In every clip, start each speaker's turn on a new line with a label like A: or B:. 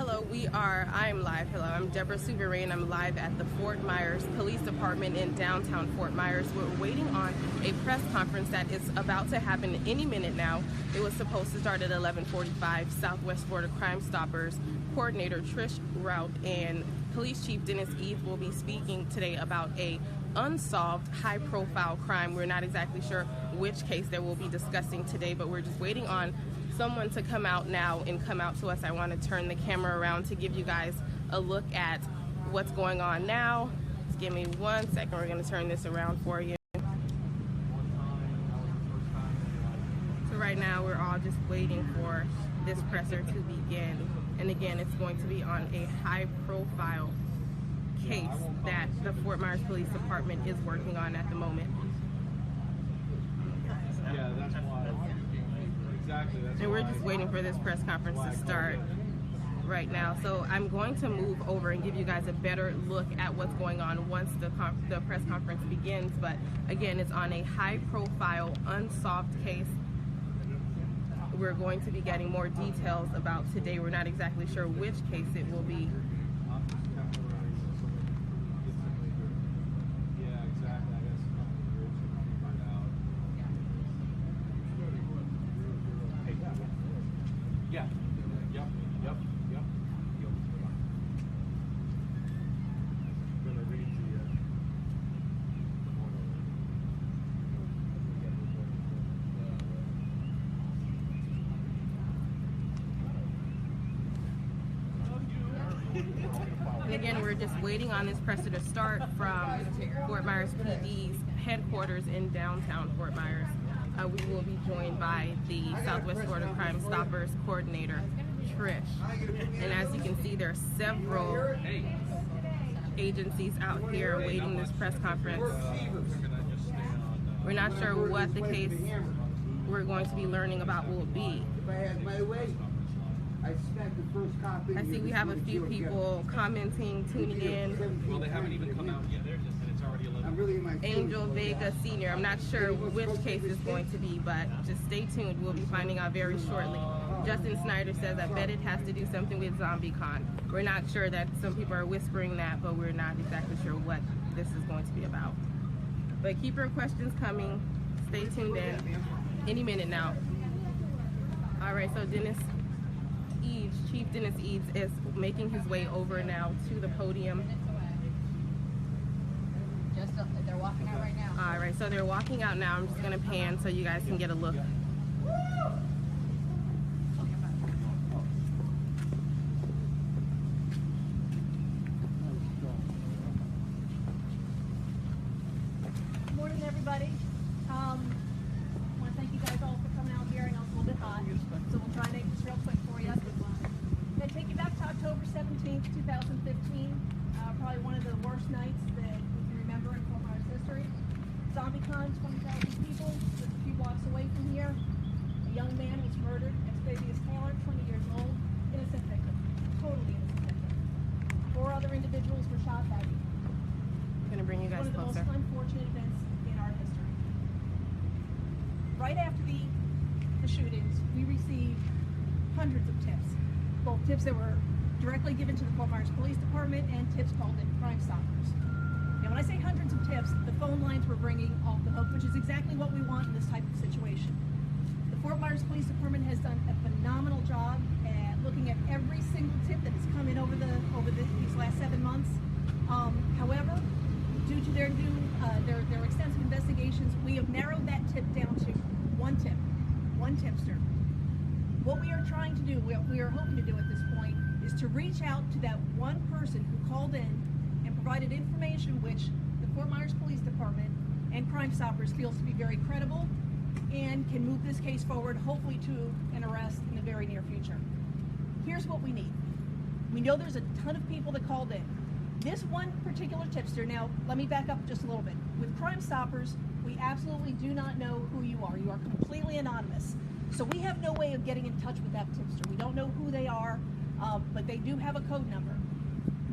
A: Hello, I'm live. Hello, I'm Deborah Souverain. I'm live at the Fort Myers Police Department in downtown Fort Myers. We're waiting on a press conference that is about to happen any minute now. It was supposed to start at 11:45. Southwest Florida Crime Stoppers Coordinator Trish Rout and Police Chief Dennis Eads will be speaking today about a unsolved high-profile crime. We're not exactly sure which case they will be discussing today, but we're just waiting on someone to come out now and come out to us. I want to turn the camera around to give you guys a look at what's going on now. Just give me 1 second. We're going to turn this around for you. So right now we're all just waiting for this presser to begin. And again, it's going to be on a high-profile case that the Fort Myers Police Department is working on at the moment.
B: Yeah, that's why. Exactly. That's
A: and we're just waiting for this press conference to start right now. So I'm going to move over and give you guys a better look at what's going on once the press conference begins. But again, it's on a high-profile, unsolved case. We're going to be getting more details about today. We're not exactly sure which case it will be.
B: Yeah. Yep. I'm gonna read
A: And again, we're just waiting on this presser to start from Fort Myers PD's headquarters in downtown Fort Myers. We will be joined by the Southwest Florida Crime Stoppers Coordinator, Trish. And as you can see, there are several agencies out here awaiting this press conference. We're not sure what the case we're going to be learning about will be. I see we have a few people commenting, tuning in.
B: Well, they haven't even come out yet, and it's already 11.
A: Angel Vega Sr. I'm not sure which case it's going to be, but just stay tuned. We'll be finding out very shortly. Justin Snyder says, I bet it has to do something with ZombiCon. We're not sure. That some people are whispering that, but we're not exactly sure what this is going to be about. But keep your questions coming. Stay tuned in. Any minute now. All right, so Chief Dennis Eads is making his way over now to the podium.
C: They're walking out right now.
A: All right, so they're walking out now. I'm just going to pan so you guys can get a look.
C: Good morning, everybody. I want to thank you guys all for coming out here. I know it's a little bit hot, so we'll try and make this real quick for you. I'm going to take you back to October 17th, 2015. Probably one of the worst nights that we can remember in Fort Myers history. ZombiCon, 20,000 people, just a few blocks away from here. A young man was murdered, Xavier Taylor, 20 years old, innocent victim, totally innocent victim. 4 other individuals were shot that evening.
A: I'm going to bring you guys
C: One of the
A: closer.
C: most unfortunate events in our history. Right after the shootings, we received hundreds of tips, both tips that were directly given to the Fort Myers Police Department and tips called in Crime Stoppers. And when I say hundreds of tips, the phone lines were ringing off the hook, which is exactly what we want in this type of situation. The Fort Myers Police Department has done a phenomenal job at looking at every single tip that has come in over these last 7 months. However, due to their extensive investigations, we have narrowed that tip down to one tipster. What we are trying to do, what we are hoping to do at this point, is to reach out to that one person who called in and provided information which the Fort Myers Police Department and Crime Stoppers feels to be very credible and can move this case forward, hopefully to an arrest in the very near future. Here's what we need. We know there's a ton of people that called in. This one particular tipster, now let me back up just a little bit. With Crime Stoppers, we absolutely do not know who you are. You are completely anonymous. So we have no way of getting in touch with that tipster. We don't know who they are, but they do have a code number.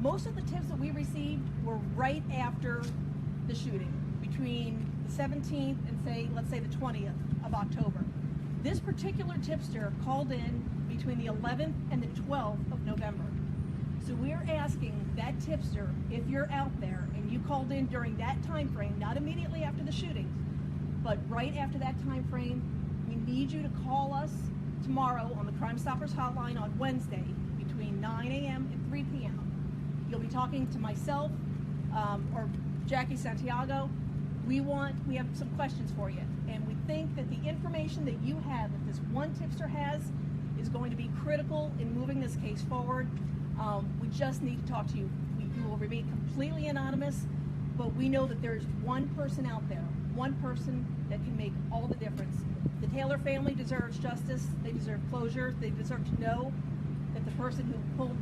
C: Most of the tips that we received were right after the shooting, between the 17th and let's say the 20th of October. This particular tipster called in between the 11th and the 12th of November. So we're asking that tipster, if you're out there and you called in during that time frame, not immediately after the shooting, but right after that time frame, we need you to call us tomorrow on the Crime Stoppers hotline on Wednesday between 9 a.m. and 3 p.m. You'll be talking to myself or Jackie Santiago. We have some questions for you, and we think that the information that you have, that this one tipster has, is going to be critical in moving this case forward. We just need to talk to you. You will remain completely anonymous, but we know that there's one person out there, one person that can make all the difference. The Taylor family deserves justice. They deserve closure. They deserve to know that the person who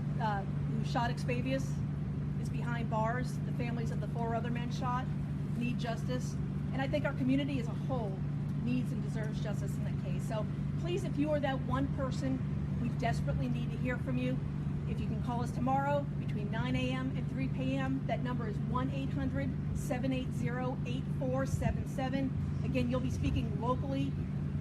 C: shot Expavius is behind bars. The families of the 4 other men shot need justice, and I think our community as a whole needs and deserves justice in that case. So please, if you are that one person, we desperately need to hear from you. If you can call us tomorrow between 9 a.m. and 3 p.m., that number is 1-800-780-8477. Again, you'll be speaking locally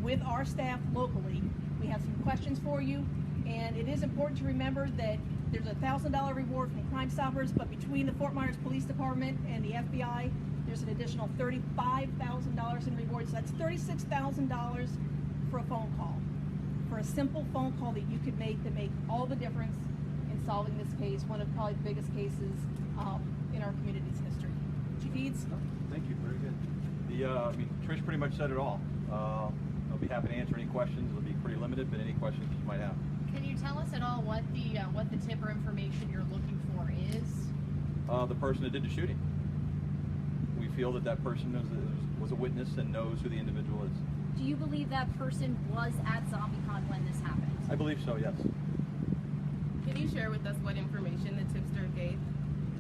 C: with our staff locally. We have some questions for you, and it is important to remember that there's a $1,000 reward from Crime Stoppers, but between the Fort Myers Police Department and the FBI, there's an additional $35,000 in rewards. So that's $36,000 for a phone call, for a simple phone call that you could make all the difference in solving this case, one of probably the biggest cases in our community's history. Chief Eads?
D: Thank you, very good. Trish pretty much said it all. I'll be happy to answer any questions. It'll be pretty limited, but any questions you might have.
E: Can you tell us at all what the tip or information you're looking for is?
D: The person that did the shooting. We feel that person was a witness and knows who the individual is.
E: Do you believe that person was at ZombiCon when this happened?
D: I believe so, yes.
A: Can you share with us what information the tipster gave?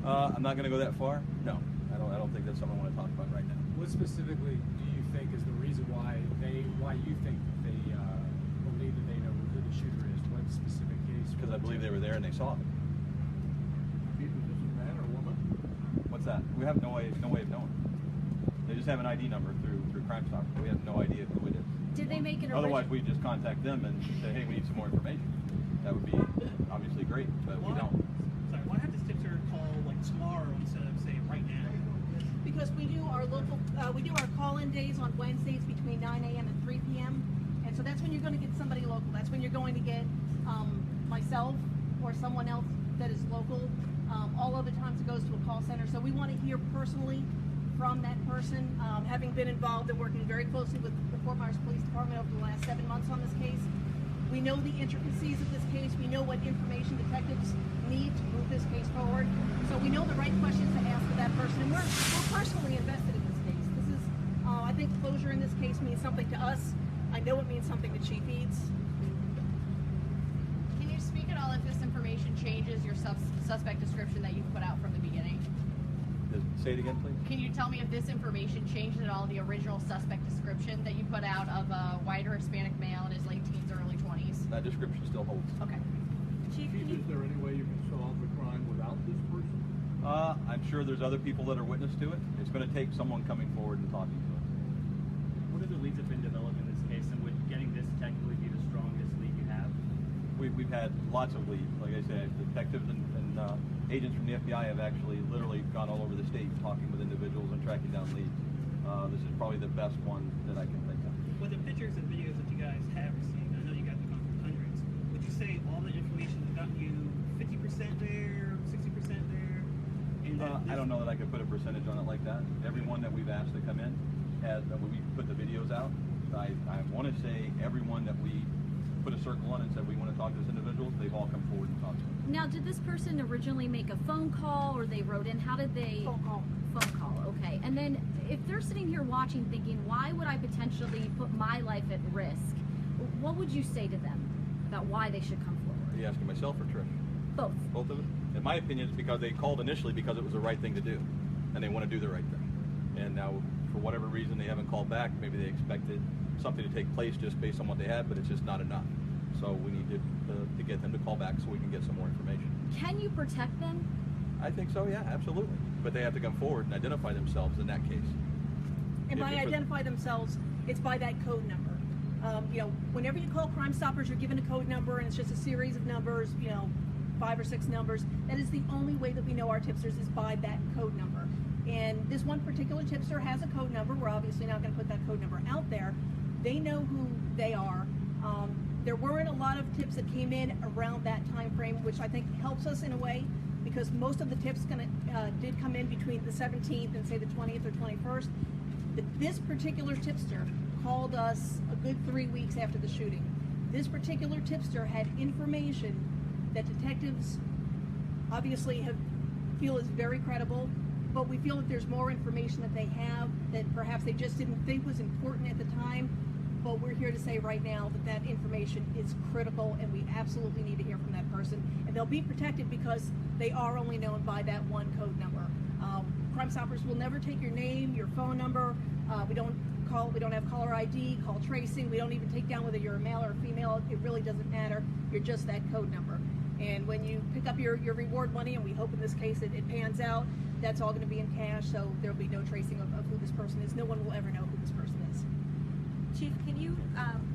D: I'm not going to go that far. No, I don't think that's something I want to talk about right now.
B: What specifically do you think is the reason why you think they believe that they know who the shooter is? What specific case?
D: Because I believe they were there and they saw it.
B: Man or woman?
D: What's that? We have no way of knowing. They just have an ID number through Crime Stoppers. We have no idea who it is.
E: Did they make an
D: Otherwise, we just contact them and say, hey, we need some more information. That would be obviously great, but we don't.
F: Sorry, why have this tipster call like tomorrow instead of say right now?
C: Because we do our call-in days on Wednesdays between 9 a.m. and 3 p.m. And so that's when you're going to get somebody local. That's when you're going to get myself or someone else that is local. All other times it goes to a call center. So we want to hear personally from that person. Having been involved and working very closely with the Fort Myers Police Department over the last 7 months on this case, we know the intricacies of this case. We know what information detectives need to move this case forward. So we know the right questions to ask of that person. And we're personally invested in this case. This is, I think closure in this case means something to us. I know it means something to Chief Eads.
E: Can you speak at all if this information changes your suspect description that you've put out from the beginning?
D: Say it again, please.
E: Can you tell me if this information changed at all the original suspect description that you put out of a white or Hispanic male in his late teens, early 20s?
D: That description still holds.
E: Okay.
C: Chief,
G: Is there any way you can solve the crime without this person?
D: I'm sure there's other people that are witness to it. It's going to take someone coming forward and talking to us.
F: What other leads have been developed in this case, and would getting this technically be the strongest lead you have?
D: We've had lots of leads. Like I said, detectives and agents from the FBI have actually literally gone all over the state talking with individuals and tracking down leads. This is probably the best one that I can think of.
F: With the pictures and videos that you guys have received, I know you guys have gone through hundreds, would you say all the information has gotten you 50% there, 60% there? And
D: I don't know that I could put a percentage on it like that. Everyone that we've asked to come in, when we put the videos out, I want to say everyone that we put a circle on and said we want to talk to this individual, they've all come forward and talked to us.
H: Now, did this person originally make a phone call or they wrote in? How did they?
C: phone call.
H: Phone call, okay. And then if they're sitting here watching thinking, why would I potentially put my life at risk? What would you say to them about why they should come forward?
D: Are you asking myself or Trish?
H: Both.
D: Both of them? In my opinion, it's because they called initially because it was the right thing to do, and they want to do the right thing. And now, for whatever reason, they haven't called back. Maybe they expected something to take place just based on what they had, but it's just not enough. So we need to get them to call back so we can get some more information.
H: Can you protect them?
D: I think so, yeah, absolutely. But they have to come forward and identify themselves in that case.
C: And by identify themselves, it's by that code number. Whenever you call Crime Stoppers, you're given a code number, and it's just a series of numbers. 5 or 6 numbers. That is the only way that we know our tipsters is by that code number. And this one particular tipster has a code number. We're obviously not going to put that code number out there. They know who they are. There weren't a lot of tips that came in around that time frame, which I think helps us in a way, because most of the tips did come in between the 17th and say the 20th or 21st. But this particular tipster called us a good 3 weeks after the shooting. This particular tipster had information that detectives obviously feel is very credible, but we feel that there's more information that they have that perhaps they just didn't think was important at the time. But we're here to say right now that that information is critical, and we absolutely need to hear from that person. And they'll be protected because they are only known by that one code number. Crime Stoppers will never take your name, your phone number. We don't have caller ID, call tracing. We don't even take down whether you're a male or a female. It really doesn't matter. You're just that code number. And when you pick up your reward money, and we hope in this case it pans out, that's all going to be in cash, so there'll be no tracing of who this person is. No one will ever know who this person is.
I: Chief, can you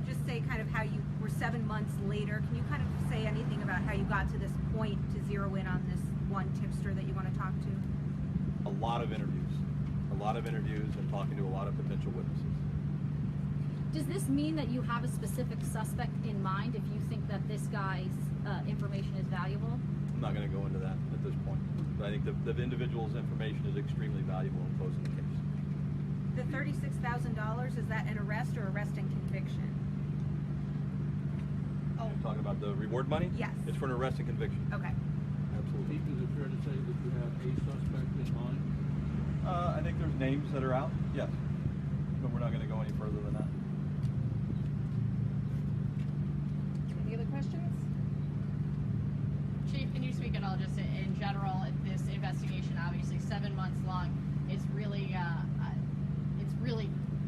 I: just say kind of how you were 7 months later? Can you kind of say anything about how you got to this point to zero in on this one tipster that you want to talk to?
D: A lot of interviews and talking to a lot of potential witnesses.
H: Does this mean that you have a specific suspect in mind if you think that this guy's information is valuable?
D: I'm not going to go into that at this point. But I think the individual's information is extremely valuable in closing the case.
I: The $36,000, is that an arrest or arrest and conviction?
D: Oh. You're talking about the reward money?
I: Yes.
D: It's for an arrest and conviction.
I: Okay.
D: Absolutely.
G: Chief, is it fair to say that you have a suspect in mind?
D: I think there's names that are out, yes. But we're not going to go any further than that.
C: Any other questions?
E: Chief, can you speak at all just in general? This investigation, obviously 7 months long, is really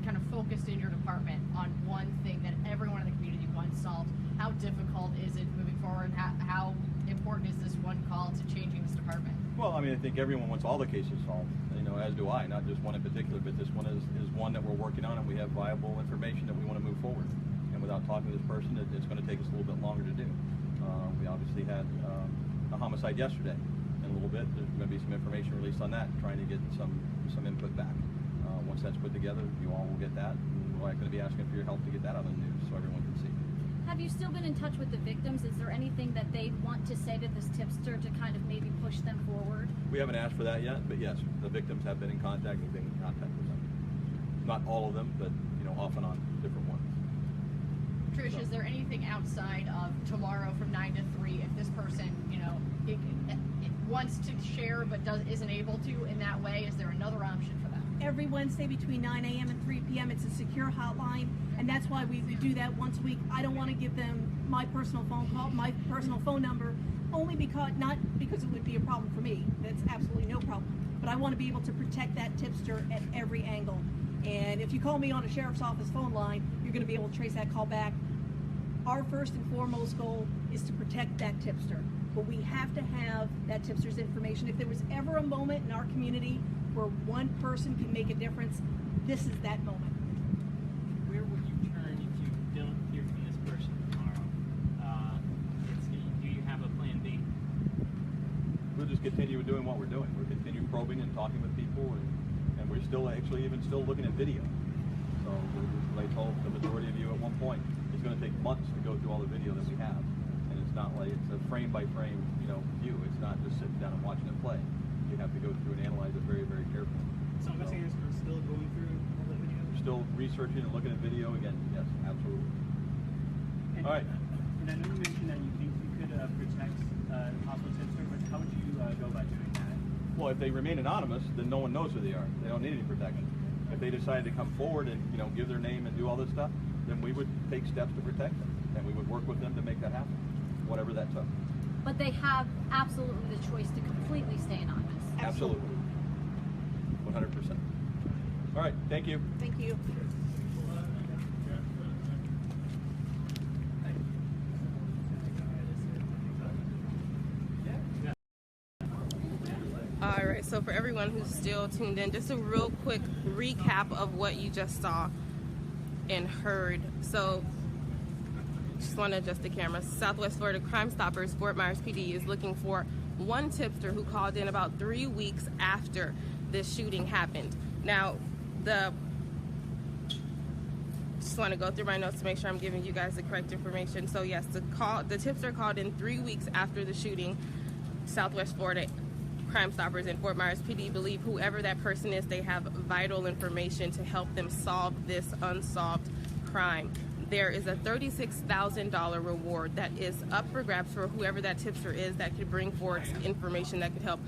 E: kind of focused in your department on one thing that everyone in the community wants solved. How difficult is it moving forward? How important is this one call to changing this department?
D: Well, I mean, I think everyone wants all the cases solved, as do I, not just one in particular, but this one is one that we're working on, and we have viable information that we want to move forward. And without talking to this person, it's going to take us a little bit longer to do. We obviously had a homicide yesterday. In a little bit, there's going to be some information released on that, trying to get some input back. Once that's put together, you all will get that, and we're going to be asking for your help to get that on the news so everyone can see.
H: Have you still been in touch with the victims? Is there anything that they want to say to this tipster to kind of maybe push them forward?
D: We haven't asked for that yet, but yes, the victims have been in contact. We've been in contact with them. Not all of them, but off and on, different ones.
E: Trish, is there anything outside of tomorrow from 9 to 3 if this person, it wants to share but isn't able to in that way? Is there another option for them?
C: Every Wednesday between 9 a.m. and 3 p.m. it's a secure hotline, and that's why we do that once a week. I don't want to give them my personal phone number, only not because it would be a problem for me. That's absolutely no problem. But I want to be able to protect that tipster at every angle. And if you call me on a sheriff's office phone line, you're going to be able to trace that call back. Our first and foremost goal is to protect that tipster. But we have to have that tipster's information. If there was ever a moment in our community where one person can make a difference, this is that moment.
F: Where would you turn if you don't hear from this person tomorrow? Do you have a plan B?
D: We'll just continue doing what we're doing. We'll continue probing and talking with people, and we're still still looking at video. So I told the majority of you at one point, it's going to take months to go through all the video that we have. And it's not like it's a frame by frame, view. It's not just sitting down and watching it play. You have to go through and analyze it very, very carefully.
F: So investigators are still going through all the video?
D: We're still researching and looking at video again. Yes, absolutely.
F: And,
D: all right.
F: And I know you mentioned that you think you could protect possible tipster, but how would you go about doing that?
D: Well, if they remain anonymous, then no one knows who they are. They don't need any protection. If they decide to come forward and give their name and do all this stuff, then we would take steps to protect them, and we would work with them to make that happen, whatever that took.
H: But they have absolutely the choice to completely stay anonymous.
D: Absolutely. 100%. All right, thank you.
C: Thank you.
A: All right, so for everyone who's still tuned in, just a real quick recap of what you just saw and heard. So just want to adjust the camera. Southwest Florida Crime Stoppers Fort Myers PD is looking for one tipster who called in about 3 weeks after this shooting happened. Now, just want to go through my notes to make sure I'm giving you guys the correct information. So yes, the tipster called in 3 weeks after the shooting. Southwest Florida Crime Stoppers in Fort Myers PD believe whoever that person is, they have vital information to help them solve this unsolved crime. There is a $36,000 reward that is up for grabs for whoever that tipster is that could bring forward information that could help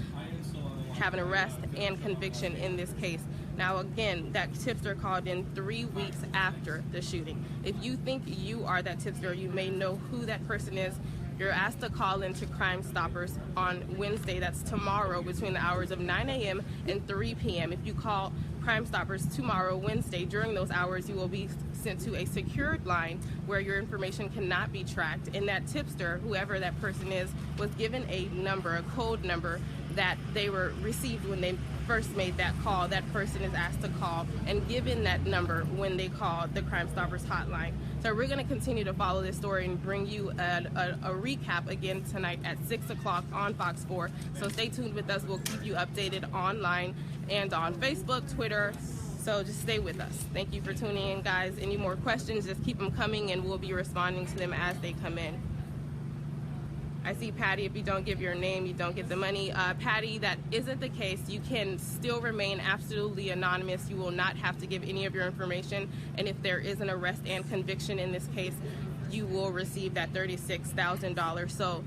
A: have an arrest and conviction in this case. Now again, that tipster called in 3 weeks after the shooting. If you think you are that tipster, you may know who that person is, you're asked to call into Crime Stoppers on Wednesday, that's tomorrow, between the hours of 9 a.m. and 3 p.m. If you call Crime Stoppers tomorrow, Wednesday, during those hours, you will be sent to a secured line where your information cannot be tracked. And that tipster, whoever that person is, was given a number, a code number, that they were received when they first made that call. That person is asked to call and given that number when they called the Crime Stoppers hotline. So we're going to continue to follow this story and bring you a recap again tonight at 6 o'clock on Fox 4. So stay tuned with us. We'll keep you updated online and on Facebook, Twitter. So just stay with us. Thank you for tuning in, guys. Any more questions, just keep them coming and we'll be responding to them as they come in. I see Patty, if you don't give your name, you don't get the money. Patty, that isn't the case. You can still remain absolutely anonymous. You will not have to give any of your information. And if there is an arrest and conviction in this case, you will receive that $36,000. So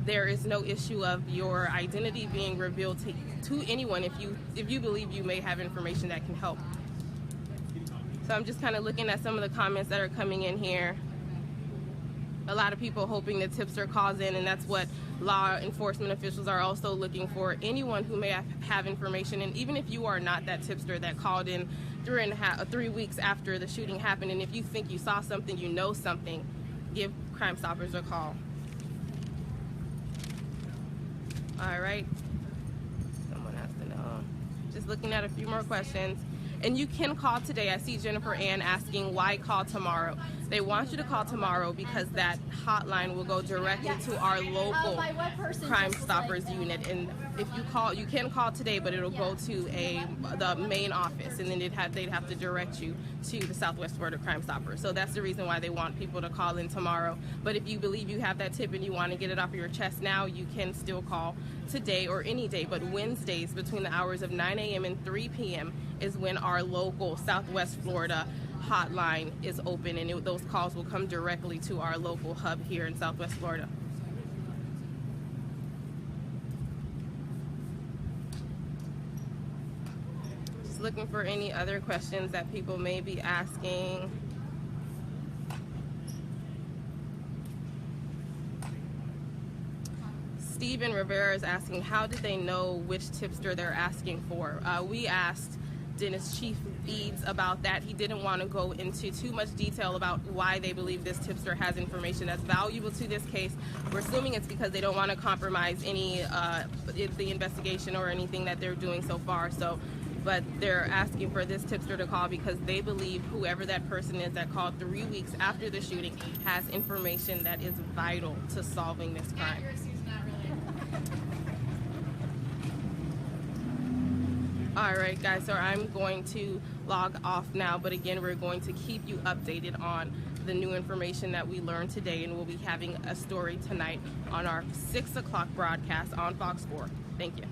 A: there is no issue of your identity being revealed to anyone if you believe you may have information that can help. So I'm just kind of looking at some of the comments that are coming in here. A lot of people hoping the tipster calls in, and that's what law enforcement officials are also looking for. Anyone who may have information, and even if you are not that tipster that called in 3 weeks after the shooting happened, and if you think you saw something, you know something, give Crime Stoppers a call. All right. Someone has to know. Just looking at a few more questions. And you can call today. I see Jennifer Ann asking why call tomorrow. They want you to call tomorrow because that hotline will go directly to our local Crime Stoppers unit. And if you call, you can call today, but it'll go to the main office, and then they'd have to direct you to the Southwest Florida Crime Stoppers. So that's the reason why they want people to call in tomorrow. But if you believe you have that tip and you want to get it off of your chest now, you can still call today or any day. But Wednesdays between the hours of 9 a.m. and 3 p.m. is when our local Southwest Florida hotline is open, and those calls will come directly to our local hub here in Southwest Florida. Just looking for any other questions that people may be asking. Steven Rivera is asking, how did they know which tipster they're asking for? We asked Dennis Chief Eads about that. He didn't want to go into too much detail about why they believe this tipster has information that's valuable to this case. We're assuming it's because they don't want to compromise any the investigation or anything that they're doing so far. But they're asking for this tipster to call because they believe whoever that person is that called 3 weeks after the shooting has information that is vital to solving this crime. All right, guys, so I'm going to log off now, but again, we're going to keep you updated on the new information that we learned today, and we'll be having a story tonight on our 6 o'clock broadcast on Fox 4. Thank you.